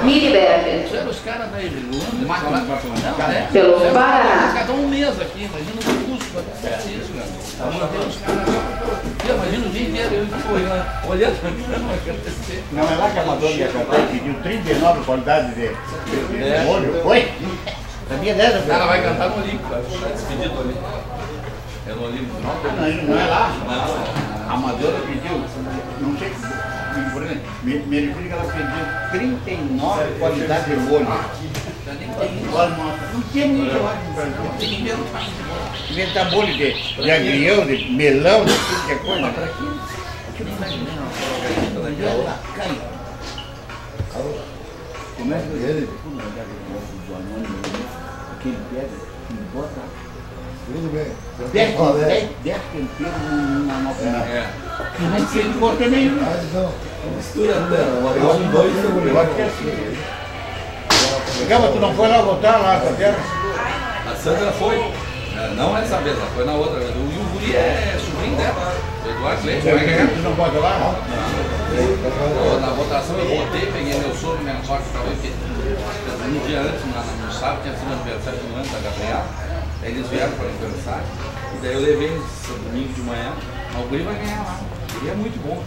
Miriberg. Os caras da Irlanda, Pelo Paraná. cada um mês aqui, imagina o custo para fazer isso, cara. Manter os caras. Imagina o dia inteiro eu olhando para mim, não acontecer. Não é lá que a Amador de Acatá pediu 39 qualidades de molho? Foi? Sabia dessa? O cara vai cantar no Olímpico, vai despedir do Olímpico. É no Olímpico. Não é lá? Não. A Amadora pediu, não sei, me refiro que ela pediu 39 qualidades de molho. Não tinha muito lá no Brasil. Tem que inventar. Inventar molho de agrião, de melão, de tudo que é coisa. Para aqui. Como é que ele aquele pega e bota 10 temperos na nossa É. não sei de cor também. Mistura, né? Eu acho que é assim. Legal, tu não foi lá votar lá com a terra? A Sandra foi. Não essa vez, ela foi na outra vez. E o Guri é sobrinho dela. Eduardo Leite, vai ganhar. Tu não vota lá? Na votação eu votei, peguei meu sogro e minha sogra que estava aqui. Um dia antes, no sábado, tinha sido aniversário do ano da Gabriela. Aí eles vieram para o aniversário. E daí eu levei eles domingo de manhã. Mas o Guri vai ganhar lá. Ele é muito bom.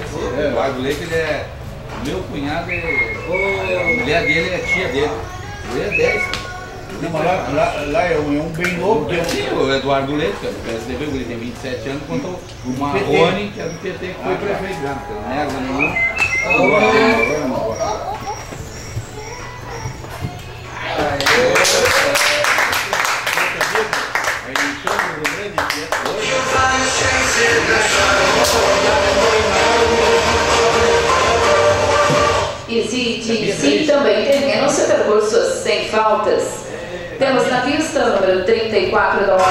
Esse Eduardo Leite, ele é. O meu cunhado é. A mulher dele é tia dele. Ele é 10. Não, mas lá é um bem novo. Sim, o Eduardo Leite, que é do PSDB, ele tem 27 anos, quanto o Marrone, que é do PT, que foi prefeito já. Não nega nenhum. E se também termina o seu percurso sem faltas. Temos na pista número 34 da ordem.